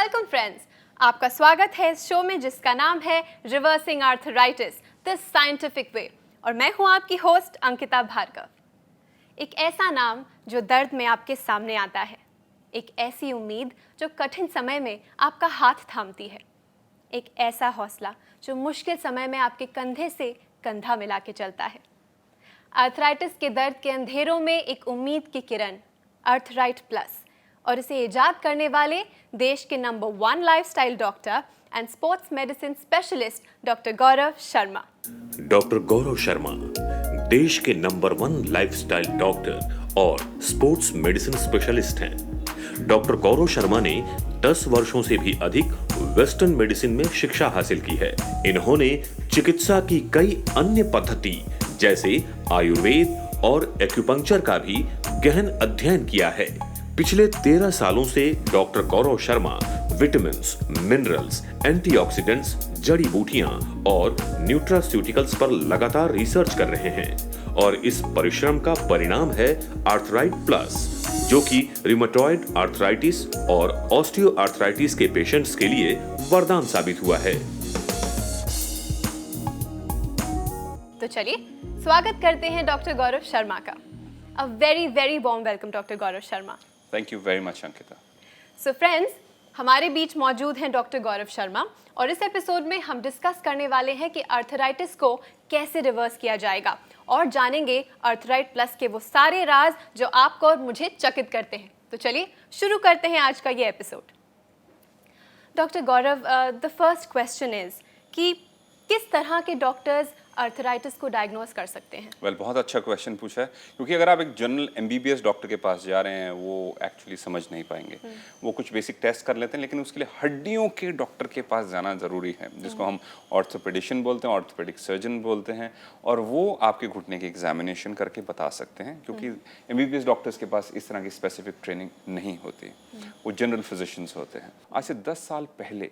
Welcome friends, आपका स्वागत है इस शो में जिसका नाम है reversing arthritis the scientific way और मैं हूं आपकी होस्ट अंकिता भार्गव। एक ऐसा नाम जो दर्द में आपके सामने आता है, एक ऐसी उम्मीद जो कठिन समय में आपका हाथ थामती है, एक ऐसा हौसला जो मुश्किल समय में आपके कंधे से कंधा मिला के चलता है। आर्थराइटिस के दर्द के अंधेरों में एक उम्मीद की किरण अर्थराइट प्लस, और इसे इजाद करने वाले देश के number 1 lifestyle doctor and sports medicine specialist doctor Gaurav Sharma. Doctor Gaurav Sharma देश के नंबर 1 लाइफस्टाइल डॉक्टर और स्पोर्ट्स मेडिसिन स्पेशलिस्ट हैं। डॉक्टर गौरव शर्मा ने 10 वर्षों से भी अधिक वेस्टर्न मेडिसिन में शिक्षा हासिल की है। इन्होंने चिकित्सा की कई अन्य पद्धति जैसे आयुर्वेद और एक्यूपंक्चर का भी गहन अध्ययन किया है। पिछले 13 सालों से doctor Gaurav Sharma vitamins, minerals, antioxidants, जड़ी बूटियां और न्यूट्रास्यूटिकल्स पर लगातार रिसर्च कर रहे हैं और इस परिश्रम का परिणाम है आर्थराइट प्लस, जो कि रिमेटॉइड आर्थराइटिस और ऑस्टियोआर्थराइटिस के पेशेंट्स के लिए वरदान साबित हुआ है। तो चलिए स्वागत करते हैं डॉक्टर गौरव शर्मा का। A very very warm welcome doctor Gaurav Sharma. Thank you very much Ankita. So friends, हमारे बीच मौजूद हैं डॉक्टर गौरव शर्मा और इस एपिसोड में हम डिस्कस करने वाले हैं कि आर्थराइटिस को कैसे रिवर्स किया जाएगा और जानेंगे आर्थराइट प्लस के वो सारे राज जो आपको और मुझे चकित करते हैं। तो चलिए शुरू करते हैं आज का ये episode. Doctor Gaurav, the first question is कि किस तरह के डॉक्टर्स आर्थराइटिस को डायग्नोज कर सकते हैं? वेल, बहुत अच्छा क्वेश्चन पूछा है, क्योंकि अगर आप एक जनरल एमबीबीएस डॉक्टर के पास जा रहे हैं वो एक्चुअली समझ नहीं पाएंगे। वो कुछ बेसिक टेस्ट कर लेते हैं, लेकिन उसके लिए हड्डियों के डॉक्टर के पास जाना ज़रूरी है, जिसको हम ऑर्थोपेडिशियन बोलते हैं, ऑर्थोपेडिक सर्जन बोलते हैं, और वो आपके घुटने की एग्जामिनेशन करके बता सकते हैं, क्योंकि एमबीबीएस डॉक्टर्स के पास इस तरह की स्पेसिफिक ट्रेनिंग नहीं होती। वो जनरल फिजिशियंस होते हैं। आज से 10 साल पहले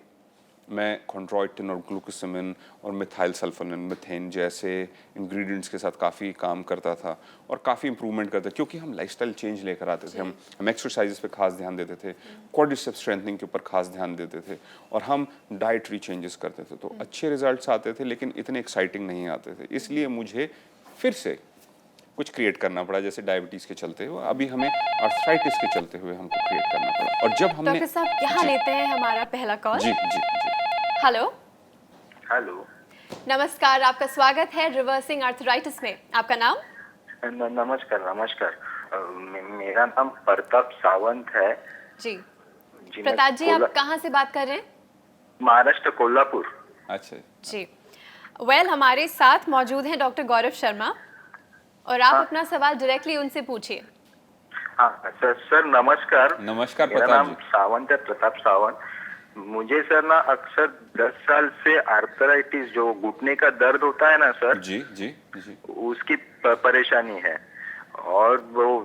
मैं कॉन्ड्रोइटिन और ग्लूकोसामिन और मिथाइल सल्फोनिल मीथेन जैसे इंग्रेडिएंट्स के साथ काफ़ी काम करता था और काफ़ी इंप्रूवमेंट करते, क्योंकि हम लाइफस्टाइल चेंज लेकर आते थे। हम एक्सरसाइजेस पे खास ध्यान देते थे, क्वाड्रिसेप्स स्ट्रेंथनिंग के ऊपर खास ध्यान देते थे, और हम डाइटरी चेंजेस करते थे। तो अच्छे रिजल्ट्स आते थे, लेकिन इतने एक्साइटिंग नहीं आते थे। इसलिए मुझे फिर से कुछ क्रिएट करना पड़ा, जैसे डायबिटीज़ के चलते हुए, अभी हमें आर्थराइटिस के चलते हुए हमको क्रिएट करना पड़ा। और जब हमने डॉक्टर साहब यहाँ लेते हैं हमारा पहला कॉल। जी जी जी। हेलो हेलो, नमस्कार, आपका स्वागत है रिवर्सिंग आर्थराइटिस में। आपका नाम? नमस्कार नमस्कार। मेरा नाम प्रताप सावंत है। जी जी, प्रताप जी, आप कहाँ से बात कर रहे हैं? महाराष्ट्र, कोल्हापुर। अच्छा जी वेल, हमारे साथ मौजूद हैं डॉक्टर गौरव शर्मा और आप अपना सवाल डायरेक्टली उनसे पूछिए। हाँ सर नमस्कार। नमस्कार मेरा प्रताप नाम जी। सावंत है, प्रताप सावंत। मुझे सर ना अक्सर 10 साल से आर्थराइटिस, जो घुटने का दर्द होता है ना सर, जी जी जी। उसकी परेशानी है। और वो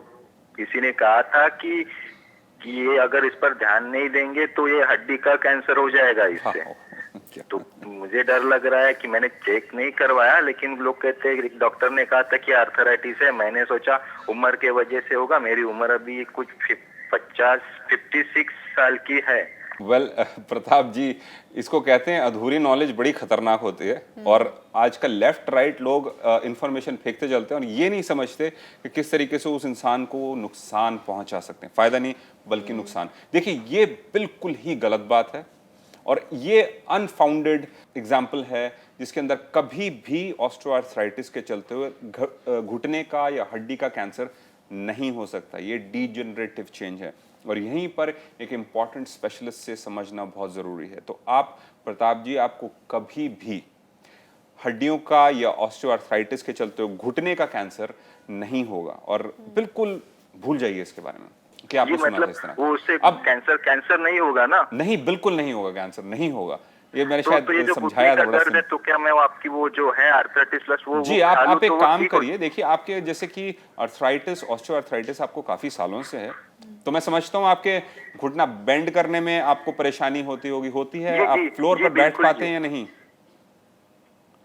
किसी ने कहा था कि ये अगर इस पर ध्यान नहीं देंगे तो ये हड्डी का कैंसर हो जाएगा इससे। क्या? तो मुझे डर लग रहा है कि मैंने चेक नहीं करवाया, लेकिन लोग कहते हैं, डॉक्टर ने कहा था कि आर्थराइटिस है। मैंने सोचा उम्र के वजह से होगा। मेरी उम्र अभी कुछ 56 साल की है। वेल प्रताप जी, इसको कहते हैं अधूरी नॉलेज बड़ी खतरनाक होती है, और आजकल लेफ्ट राइट लोग इंफॉर्मेशन फेंकते चलते हैं और ये नहीं समझते कि किस तरीके से उस इंसान को नुकसान पहुंचा सकते हैं। फायदा नहीं बल्कि नुकसान। देखिए, ये बिल्कुल ही गलत बात है और ये अनफाउंडेड एग्जाम्पल है, जिसके अंदर कभी भी ऑस्टियोआर्थराइटिस के चलते हुए घुटने का या हड्डी का कैंसर नहीं हो सकता। ये डीजेनरेटिव चेंज है, और यहीं पर एक इम्पॉर्टेंट स्पेशलिस्ट से समझना बहुत ज़रूरी है। तो आप प्रताप जी, आपको कभी भी हड्डियों का या ऑस्टियोआर्थराइटिस के चलते हुए घुटने का कैंसर नहीं होगा, और बिल्कुल भूल जाइए इसके बारे में कि आपने सुना था इस तरह। वो उससे अब कैंसर नहीं होगा ना? नहीं, बिल्कुल नहीं होगा, कैंसर नहीं होगा। ये मैंने तो ये शायद जो समझाया था बड़ा है, तो क्या मैं आपकी वो जो है आर्थराइटिस प्लस वो जी, आप एक काम ठीक करिए। देखिए, आपके जैसे कि आर्थराइटिस, ऑस्टियोआर्थराइटिस आपको काफी सालों से है, तो मैं समझता हूँ आपके घुटना बेंड करने में आपको परेशानी होती होगी, होती है? आप फ्लोर पर बैठ पाते हैं या नहीं?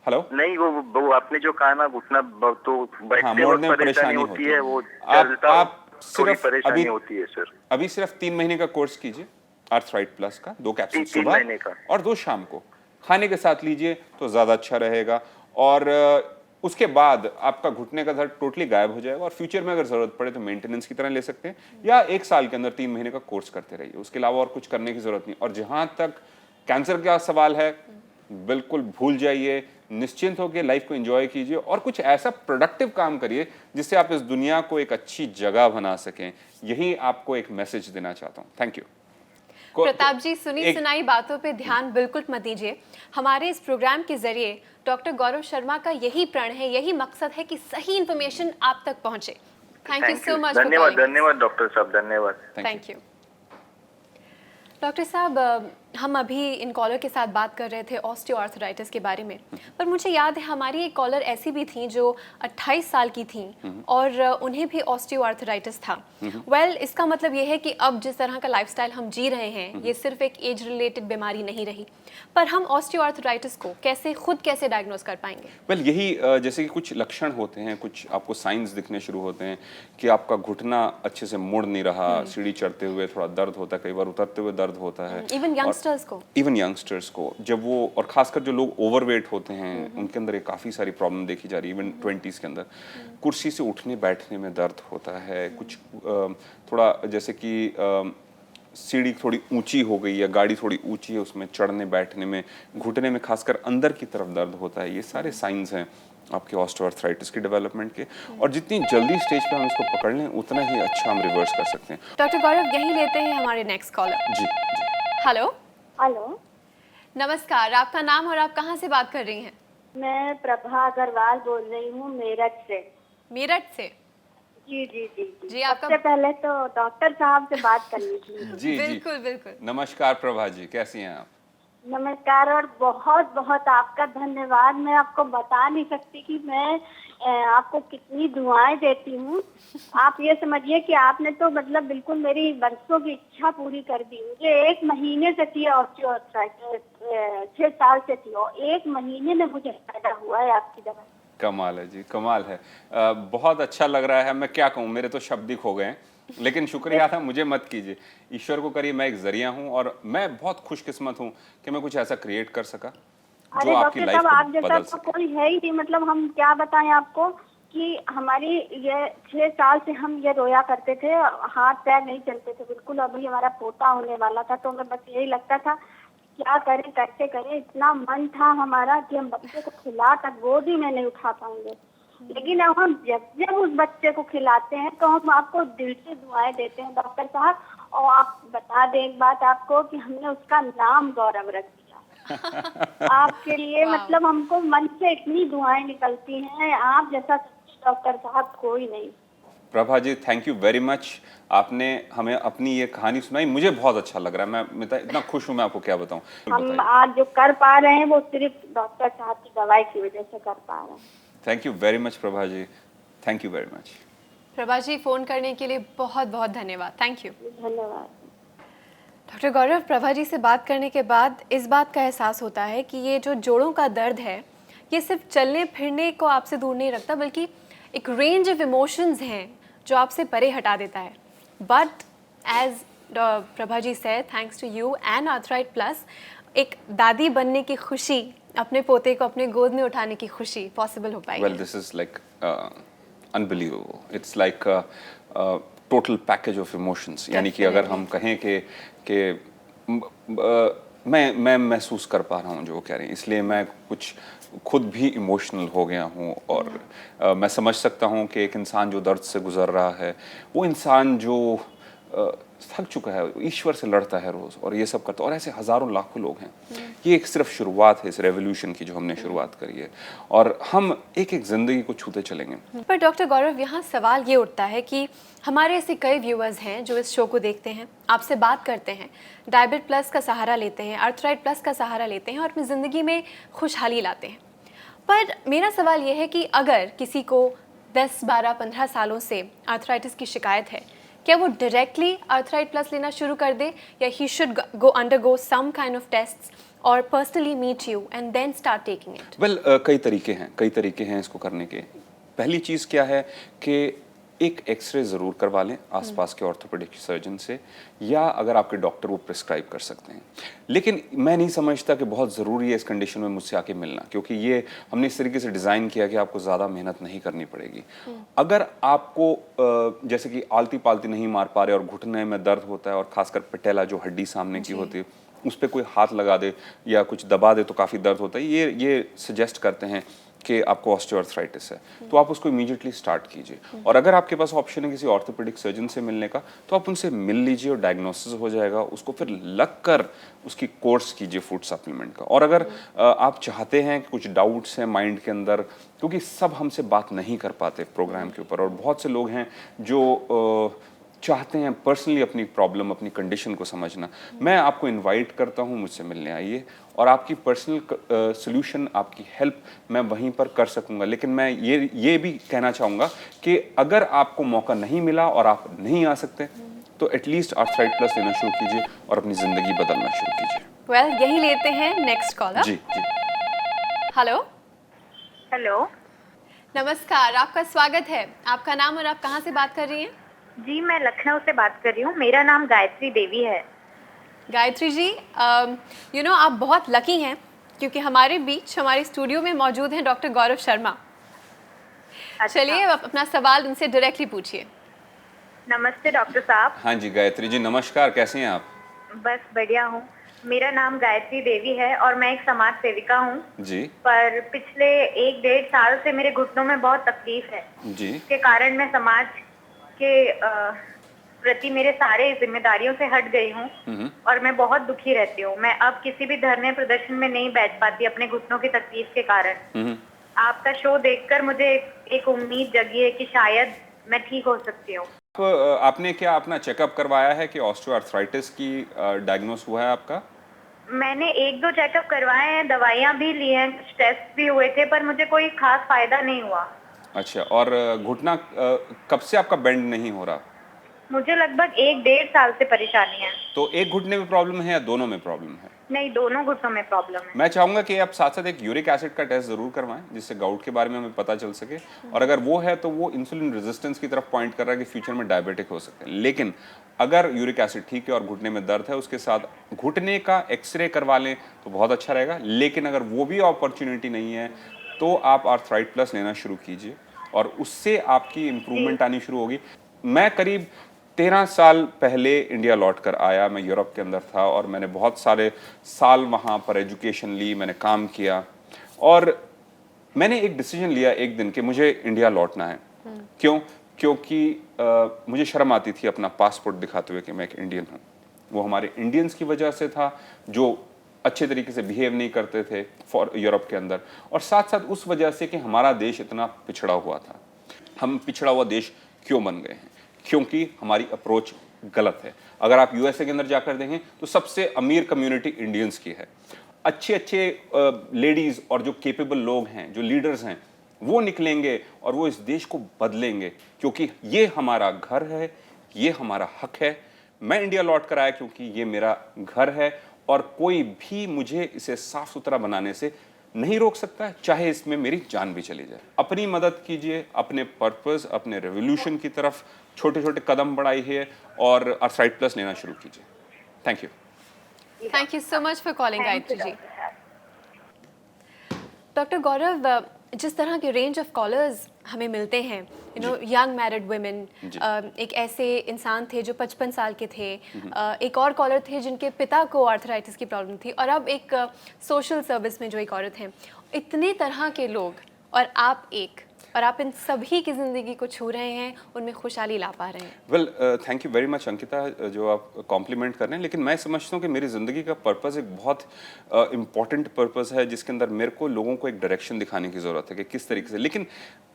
हेलो? नहीं, वो आपने जो कहा ना, घुटना तो बैठते वक्त परेशानी होती है, वो चलता आप थोड़ी सिर्फ परेशानी होती है सर। अभी सिर्फ 3 महीने का कोर्स कीजिए, अर्थराइट प्लस का 2 कैप्सूल 3 महीने सुबह का। और 2 शाम को खाने के साथ लीजिए तो ज़्यादा अच्छा रहेगा। और उसके बाद आपका घुटने का दर्द टोटली गायब हो जाएगा और फ्यूचर में अगर ज़रूरत पड़े तो मेंटेनेंस की तरह ले सकते हैं, या 1 साल के अंदर 3 महीने का कोर्स करते रहिए। उसके अलावा और कुछ करने की ज़रूरत नहीं। और जहाँ तक कैंसर का सवाल है, बिल्कुल भूल जाइए, निश्चिंत होकर लाइफ को एंजॉय कीजिए और कुछ ऐसा प्रोडक्टिव काम करिए जिससे आप इस दुनिया को एक अच्छी जगह बना सकें। यही आपको एक मैसेज देना चाहता हूँ। Thank you. प्रताप जी, सुनी सुनाई बातों पे ध्यान बिल्कुल मत दीजिए। हमारे इस प्रोग्राम के जरिए डॉक्टर गौरव शर्मा का यही प्रण है, यही मकसद है कि सही इंफॉर्मेशन आप तक पहुंचे। Thank you so much. धन्यवाद, धन्यवाद डॉक्टर साहब, धन्यवाद। Thank you. डॉक्टर साहब, हम अभी इन कॉलर के साथ बात कर रहे थे ऑस्टियोआर्थराइटिस के बारे में, पर मुझे याद है हमारी एक कॉलर ऐसी भी थी जो 28 साल की थी और उन्हें भी ऑस्टियोआर्थराइटिस था। इसका मतलब ये है कि अब जिस तरह का लाइफस्टाइल हम जी रहे हैं, ये सिर्फ एक एज रिलेटेड बीमारी नहीं रही, पर हम ऑस्टियोआर्थराइटिस को खुद कैसे डायग्नोज कर पाएंगे? यही जैसे कि कुछ लक्षण होते हैं, कुछ आपको साइंस दिखने शुरू होते हैं कि आपका घुटना अच्छे से मुड़ नहीं रहा, सीढ़ी चढ़ते हुए थोड़ा दर्द होता है, कई बार उतरते हुए दर्द होता है। इवन यंगस्टर्स को जब वो, और खासकर जो लोग ओवरवेट होते हैं उनके अंदर काफ़ी सारी प्रॉब्लम देखी जा रही है। इवन 20s के अंदर कुर्सी से उठने बैठने में दर्द होता है। कुछ थोड़ा जैसे कि सीढ़ी थोड़ी ऊंची हो गई या गाड़ी थोड़ी ऊंची है, उसमें चढ़ने बैठने में, घुटने में खासकर अंदर की तरफ दर्द होता है। ये सारे साइंस हैं आपके ऑस्टियोआर्थराइटिस की डेवलपमेंट के, और जितनी जल्दी स्टेज पे हम इसको पकड़ लें उतना ही अच्छा हम रिवर्स कर सकते हैं। डॉक्टर गौरव, यही लेते हैं हमारे नेक्स्ट कॉलर। जी। हेलो। हेलो, नमस्कार, आपका नाम और आप कहाँ से बात कर रही हैं? मैं प्रभा अग्रवाल बोल रही हूँ मेरठ से। मेरठ से? जी जी जी जी, आपका सबसे पहले तो डॉक्टर साहब से बात करनी थी। जी बिल्कुल बिल्कुल। नमस्कार प्रभा जी, कैसी हैं आप? नमस्कार, और बहुत बहुत आपका धन्यवाद। मैं आपको बता नहीं सकती कि मैं आपको कितनी दुआएं देती हूँ। आप ये समझिए कि आपने तो मतलब बिल्कुल मेरी बरसों की इच्छा पूरी कर दी। मुझे 1 महीने से थी ऑस्टियोआर्थराइटिस, 6 साल से थी, और 1 महीने में मुझे फायदा हुआ है आपकी दवा। कमाल है जी, कमाल है। बहुत अच्छा लग रहा है। मैं क्या कहूँ, मेरे तो शब्द ही खो गए हैं, लेकिन शुक्रिया था, मुझे मत कीजिए, ईश्वर को करिए। मैं एक जरिया हूँ और मैं बहुत खुशकिस्मत हूँ कि मैं कुछ ऐसा क्रिएट कर सका जो आपकी लाइफ को आप जैसा बदल तो सके। कोई है ही नहीं। मतलब हम क्या बताएं आपको कि हमारी ये 6 साल से हम ये रोया करते थे, हाथ पैर नहीं चलते थे बिल्कुल। अभी हमारा पोता होने वाला था, तो हमें बस यही लगता था क्या करें, कैसे करें। इतना मन था हमारा कि हम बच्चे को खिला कर गोदी में नहीं उठा पाएंगे, लेकिन अब हम जब उस बच्चे को खिलाते हैं तो हम आपको दिल से दुआएं देते हैं डॉक्टर साहब। और आप बता दें एक बात आपको कि हमने उसका नाम गौरव रख दिया आपके लिए। मतलब हमको मन से इतनी दुआएं निकलती हैं, आप जैसा डॉक्टर साहब कोई नहीं। Prabha ji, thank you very much. आपने हमें अपनी ये कहानी सुनाई, मुझे बहुत अच्छा लग रहा है। मैं इतना खुश हूँ, मैं आपको क्या बताऊँ। हम आज जो कर पा रहे हैं वो सिर्फ डॉक्टर साहब की दवाई की वजह से कर पा रहे हैं। Thank you very much Prabha ji, thank you very much. Prabha ji, phone करने के लिए बहुत बहुत धन्यवाद। Thank you. धन्यवाद डॉक्टर गौरव, प्रभा जी से बात करने के बाद इस बात का एहसास होता है कि ये जो जोड़ों का दर्द है, ये सिर्फ चलने फिरने को आपसे दूर नहीं रखता, बल्कि एक रेंज ऑफ इमोशंस हैं जो आपसे परे हटा देता है। बट एज प्रभा जी से, thanks to you and Arthright plus, एक दादी बनने की खुशी, अपने पोते को अपने गोद में उठाने की खुशी पॉसिबल हो पाएगी। Well, this is like unbelievable. It's like total package of emotions. यानी कि अगर हम कहें कि मैं महसूस कर पा रहा हूँ जो वो कह रही हैं, इसलिए मैं कुछ खुद भी इमोशनल हो गया हूँ। और मैं समझ सकता हूँ कि एक इंसान जो दर्द से गुजर रहा है, वो इंसान जो थक चुका है, ईश्वर से लड़ता है रोज और ये सब करता है, और ऐसे हजारों लाखों लोग हैं। ये एक सिर्फ शुरुआत है इस रेवोल्यूशन की जो हमने शुरुआत करी है, और हम एक एक जिंदगी को छूते चलेंगे। पर डॉक्टर गौरव, यहाँ सवाल ये उठता है कि हमारे ऐसे कई व्यूअर्स हैं जो इस शो को देखते हैं, आपसे बात करते हैं, डायबिट प्लस का सहारा लेते हैं, अर्थराइट प्लस का सहारा लेते हैं और अपनी ज़िंदगी में खुशहाली लाते हैं। पर मेरा सवाल ये है कि अगर किसी को 10, 12, 15 सालों से अर्थराइटिस की शिकायत है, क्या वो डायरेक्टली अर्थराइट प्लस लेना शुरू कर दे, या ही should go undergo some kind of tests और personally meet you and then start taking it? Well, कई तरीके हैं इसको करने के। पहली चीज़ क्या है कि एक एक्सरे ज़रूर करवा लें आसपास के ऑर्थोपेडिक सर्जन से, या अगर आपके डॉक्टर वो प्रिस्क्राइब कर सकते हैं। लेकिन मैं नहीं समझता कि बहुत ज़रूरी है इस कंडीशन में मुझसे आके मिलना, क्योंकि ये हमने इस तरीके से डिज़ाइन किया कि आपको ज़्यादा मेहनत नहीं करनी पड़ेगी। अगर आपको जैसे कि आलती पालती नहीं मार पा रहे और घुटने में दर्द होता है, और खासकर पटेला जो हड्डी सामने की होती है उस पर कोई हाथ लगा दे या कुछ दबा दे तो काफ़ी दर्द होता है, ये सजेस्ट करते हैं कि आपको ऑस्टियोआर्थराइटिस है, तो आप उसको इमीडिएटली स्टार्ट कीजिए। और अगर आपके पास ऑप्शन है किसी ऑर्थोपेडिक सर्जन से मिलने का, तो आप उनसे मिल लीजिए और डायग्नोसिस हो जाएगा, उसको फिर लग कर उसकी कोर्स कीजिए फूड सप्लीमेंट का। और अगर आप चाहते हैं कि कुछ डाउट्स हैं माइंड के अंदर, क्योंकि सब हमसे बात नहीं कर पाते प्रोग्राम के ऊपर, और बहुत से लोग हैं जो चाहते हैं पर्सनली अपनी प्रॉब्लम, अपनी कंडीशन को समझना, मैं आपको इनवाइट करता हूं, मुझसे मिलने आइए और आपकी पर्सनल सॉल्यूशन, आपकी हेल्प मैं वहीं पर कर सकूंगा। लेकिन मैं ये भी कहना चाहूँगा कि अगर आपको मौका नहीं मिला और आप नहीं आ सकते, तो एटलीस्ट आर्थराइट प्लस लेना शुरू कीजिए और अपनी ज़िंदगी बदलना शुरू कीजिए। वेल, यही लेते हैं नेक्स्ट कॉलर। जी जी। हेलो। हेलो नमस्कार, आपका स्वागत है। आपका नाम और आप कहाँ से बात कर रही हैं? जी, मैं लखनऊ से बात कर रही हूँ। मेरा नाम गायत्री देवी है। गायत्री जी, आप बहुत लकी हैं, क्योंकि हमारे बीच हमारे स्टूडियो में मौजूद हैं डॉक्टर गौरव शर्मा। अच्छा। चलिए आप अपना सवाल उनसे डायरेक्टली पूछिए। नमस्ते डॉक्टर साहब। हाँ जी गायत्री जी, नमस्कार, कैसे हैं आप? बस बढ़िया हूँ। मेरा नाम गायत्री देवी है और मैं एक समाज सेविका हूँ जी पर पिछले 1-1.5 साल से मेरे घुटनों में बहुत तकलीफ है, जी। के कारण मैं समाज के प्रति मेरे सारे जिम्मेदारियों से हट गई हूँ और मैं बहुत दुखी रहती हूँ। मैं अब किसी भी धरने प्रदर्शन में नहीं बैठ पाती अपने घुटनों की तकलीफ के कारण। आपका शो देखकर मुझे एक उम्मीद जगी है कि शायद मैं ठीक हो सकती हूँ। आपने क्या अपना चेकअप करवाया है कि ऑस्टियोआर्थराइटिस की डायग्नोस हुआ है आपका? मैंने 1-2 चेकअप करवाए हैं, दवाइयाँ भी ली हैं, कुछ टेस्ट भी हुए थे, पर मुझे कोई खास फायदा नहीं हुआ। अच्छा, और घुटना कब से आपका बेंड नहीं हो रहा? मुझे लगभग 1-1.5 साल से परेशानी है। तो एक घुटने में प्रॉब्लम है या दोनों में प्रॉब्लम है? नहीं, दोनों घुटनों में प्रॉब्लम है। मैं चाहूंगा कि आप साथ साथ एक यूरिक एसिड का टेस्ट जरूर करवाएं, जिससे गाउट के बारे में हमें पता चल सके, और अगर वो है तो वो इंसुलिन रेजिस्टेंस की तरफ पॉइंट कर रहा है कि फ्यूचर में डायबिटिक हो सकते हैं। लेकिन अगर यूरिक एसिड ठीक है और घुटने में दर्द है, उसके साथ घुटने का एक्सरे करवा लें तो बहुत अच्छा रहेगा। लेकिन अगर वो भी अपॉर्चुनिटी नहीं है तो आप आर्थराइट प्लस लेना शुरू कीजिए और उससे आपकी इम्प्रूवमेंट आनी शुरू होगी। मैं करीब 13 साल पहले इंडिया लौट कर आया। मैं यूरोप के अंदर था और मैंने बहुत सारे साल वहाँ पर एजुकेशन ली, मैंने काम किया, और मैंने एक डिसीजन लिया एक दिन कि मुझे इंडिया लौटना है। क्यों? क्योंकि मुझे शर्म आती थी अपना पासपोर्ट दिखाते हुए कि मैं एक इंडियन हूँ। वो हमारे इंडियंस की वजह से था जो अच्छे तरीके से बिहेव नहीं करते थे फॉर यूरोप के अंदर, और साथ साथ उस वजह से कि हमारा देश इतना पिछड़ा हुआ था। हम पिछड़ा हुआ देश क्यों बन गए हैं? क्योंकि हमारी अप्रोच गलत है। अगर आप यूएसए के अंदर जाकर देखें तो सबसे अमीर कम्युनिटी इंडियंस की है। अच्छे अच्छे लेडीज और जो केपेबल लोग हैं, जो लीडर्स हैं, वो निकलेंगे और वो इस देश को बदलेंगे, क्योंकि ये हमारा घर है, ये हमारा हक है। मैं इंडिया लौट कर आया क्योंकि ये मेरा घर है और कोई भी मुझे इसे साफ सुथरा बनाने से नहीं रोक सकता है, चाहे इसमें मेरी जान भी चली जाए। अपनी मदद कीजिए, अपने पर्पस, अपने रेवोल्यूशन की तरफ छोटे छोटे कदम बढ़ाइए और आर्थराइट प्लस लेना शुरू कीजिए। Thank you. Thank you so much for calling Gayatri ji. Doctor Gaurav, जिस तरह के रेंज ऑफ कॉलर्स हमें मिलते हैं, यंग मैरिड वुमेन, एक ऐसे इंसान थे जो 55 साल के थे, एक और कॉलर थे जिनके पिता को आर्थराइटिस की प्रॉब्लम थी, और अब एक सोशल सर्विस में जो एक औरत हैं। इतने तरह के लोग और आप एक, और आप इन सभी की ज़िंदगी को छू रहे हैं, उनमें खुशहाली ला पा रहे हैं। Well, thank you very much Ankita, जो आप कॉम्प्लीमेंट कर रहे हैं। लेकिन मैं समझता हूँ कि मेरी ज़िंदगी का पर्पस एक बहुत इम्पॉर्टेंट पर्पस है, जिसके अंदर मेरे को लोगों को एक डायरेक्शन दिखाने की ज़रूरत है कि किस तरीके से। लेकिन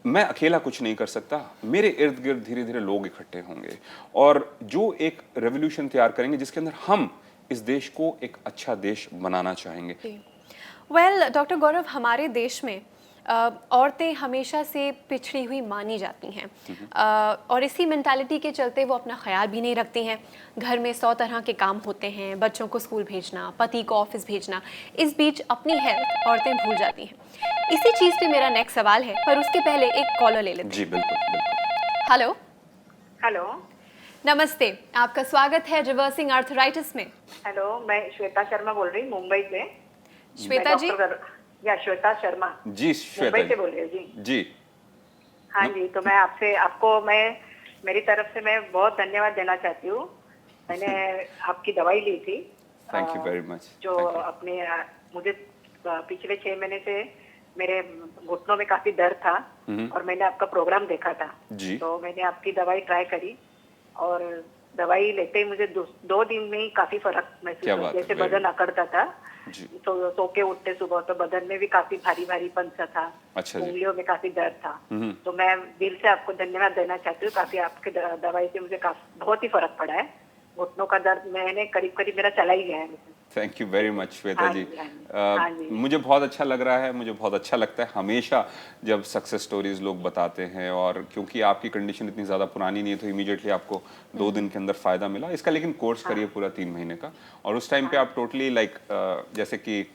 मैं अकेला कुछ नहीं कर सकता, मेरे इर्द गिर्द धीरे धीरे लोग इकट्ठे होंगे और जो एक रेवोल्यूशन तैयार करेंगे जिसके अंदर हम इस देश को एक अच्छा देश बनाना चाहेंगे। वेल, डॉक्टर गौरव, हमारे देश में औरतें हमेशा से पिछड़ी हुई मानी जाती हैं, और इसी मेंटालिटी के चलते वो अपना ख्याल भी नहीं रखती हैं। घर में 100 तरह के काम होते हैं, बच्चों को स्कूल भेजना, पति को ऑफिस भेजना, इस बीच अपनी हेल्थ औरतें भूल जाती हैं। इसी चीज़ पे मेरा नेक्स्ट सवाल है, पर उसके पहले एक कॉलर ले लेते हैं। जी बिल्कुल बिल्कुल। हेलो। हेलो। नमस्ते, आपका स्वागत है रिवर्सिंग आर्थराइटिस में। हेलो, मैं श्वेता शर्मा बोल रही हूँ मुंबई से। श्वेता जी, या श्वेता शर्मा जी श्वेता मुंबई से जी। बोल रही हूँ जी। जी हाँ जी, तो मैं आपको मेरी तरफ से मैं बहुत धन्यवाद देना चाहती हूँ। मैंने आपकी दवाई ली थी। Thank you very much. जो अपने मुझे पिछले 6 महीने से मेरे घुटनों में काफी दर्द था और मैंने आपका प्रोग्राम देखा था जी। तो मैंने आपकी दवाई ट्राई करी और दवाई लेते ही मुझे 2 दिन में ही काफी फर्क महसूस क्या हुआ। बात है, जैसे very बदन अकड़ता था जी। तो सो के उठते सुबह तो बदन में भी काफी भारी भारीपन सा था। अच्छा जी। उंगलियों में काफी दर्द था। तो मैं दिल से आपको धन्यवाद देना चाहती हूँ। काफी आपके दवाई से मुझे बहुत ही फर्क पड़ा है। घुटनों का दर्द मैंने करीब मेरा चला ही गया है। Thank you very much Shweta हाँ जी। जी, हाँ जी। मुझे बहुत अच्छा लग रहा है, मुझे बहुत अच्छा लगता है हमेशा जब सक्सेस स्टोरीज लोग बताते हैं, और क्योंकि आपकी कंडीशन इतनी ज़्यादा पुरानी नहीं है तो इमीडिएटली आपको 2 दिन के अंदर फ़ायदा मिला। इसका लेकिन कोर्स करिए पूरा 3 महीने का, और उस टाइम पे आप टोटली जैसे कि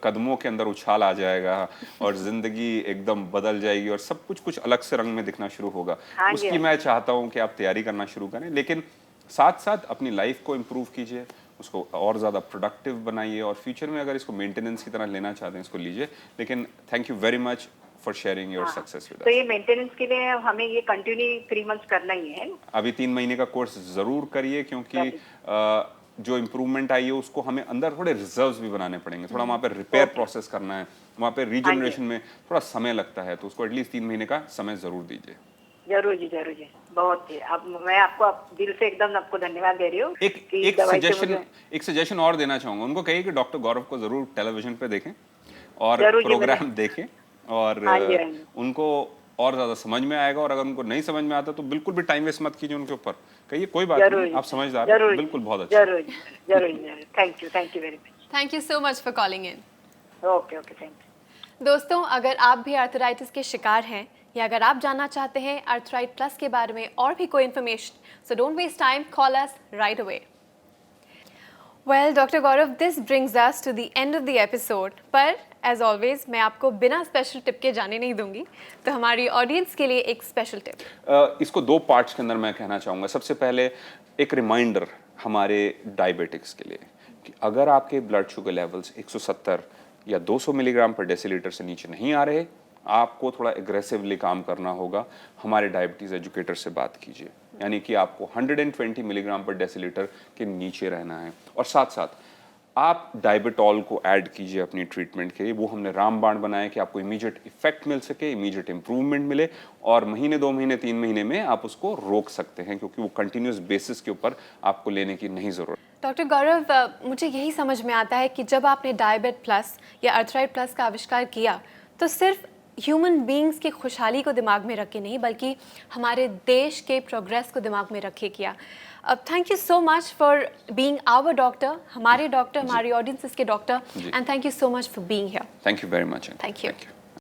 कदमों के अंदर उछाल आ जाएगा और ज़िंदगी एकदम बदल जाएगी और सब कुछ अलग से रंग में दिखना शुरू होगा। हाँ जी, उसकी हाँ मैं चाहता हूँ कि आप तैयारी करना शुरू करें, लेकिन साथ साथ अपनी लाइफ को इम्प्रूव कीजिए, उसको और ज़्यादा प्रोडक्टिव बनाइए, और फ्यूचर में अगर इसको मेंटेनेंस की तरह लेना चाहते हैं इसको लीजिए। लेकिन thank you very much for sharing your success with तो ये मेंटेनेंस के लिए हमें ये कंटिन्यू 3 मंथ्स करना ही है। अभी 3 महीने का कोर्स ज़रूर करिए, क्योंकि जो इम्प्रूवमेंट आई है उसको हमें अंदर थोड़े रिजर्व्स भी बनाने पड़ेंगे, थोड़ा वहाँ पे रिपेयर प्रोसेस करना है, वहाँ पे रीजनरेशन में थोड़ा समय लगता है, तो उसको एटलीस्ट 3 महीने का समय ज़रूर दीजिए। जरूर जी, बहुत ही। अब मैं आपको दिल से एकदम आपको धन्यवाद दे रही हूँ। एक सजेशन और देना चाहूंगा, उनको कहिए कि डॉक्टर गौरव को जरूर टेलीविजन पे देखें और जरूर जी, प्रोग्राम देखें, और हाँ जी, हाँ जी। उनको और ज्यादा समझ में आएगा। और अगर उनको नहीं समझ में आता तो बिल्कुल भी टाइम वेस्ट मत कीजिए उनके ऊपर, कहिए कोई बात नहीं, आप समझदार हैं, बिल्कुल बहुत अच्छा। जरूर। Thank you very much. Thank you so much for calling in. Okay, thank you. दोस्तों, अगर आप भी आर्थराइटिस के शिकार हैं या अगर आप जानना चाहते हैं आर्थराइट प्लस के बारे में और भी कोई information, so don't waste time, call us right away. Well doctor Gaurav, this brings us to the end of the episode, पर एज ऑलवेज मैं आपको बिना स्पेशल टिप के जाने नहीं दूंगी, तो हमारी ऑडियंस के लिए एक स्पेशल टिप। इसको 2 पार्ट्स के अंदर मैं कहना चाहूँगा। सबसे पहले एक रिमाइंडर हमारे डायबिटिक्स के लिए कि अगर आपके ब्लड शुगर लेवल्स 170 या 200 मिलीग्राम पर डेसीलीटर से नीचे नहीं आ रहे, आपको थोड़ा एग्रेसिवली काम करना होगा। हमारे डायबिटीज़ एजुकेटर से बात कीजिए, यानी कि आपको 120 मिलीग्राम पर डेसीलीटर के नीचे रहना है। और साथ साथ आप डायबिटॉल को ऐड कीजिए अपनी ट्रीटमेंट के लिए। वो हमने रामबाण बनाया कि आपको इमीडिएट इफेक्ट मिल सके, इमीडिएट इंप्रूवमेंट मिले, और महीने 2 महीने 3 महीने में आप उसको रोक सकते हैं, क्योंकि वो कंटिन्यूस बेसिस के ऊपर आपको लेने की नहीं ज़रूरत। डॉक्टर गौरव, मुझे यही समझ में आता है कि जब आपने डायबिट प्लस या आर्थराइट प्लस का आविष्कार किया तो सिर्फ ह्यूमन बींग्स की खुशहाली को दिमाग में रख के नहीं, बल्कि हमारे देश के प्रोग्रेस को दिमाग में रख के किया। अब thank you so much for being our doctor, हमारे डॉक्टर, हमारी ऑडियंसेस के doctor, and thank you so much for being here. Thank you very much. Thank you.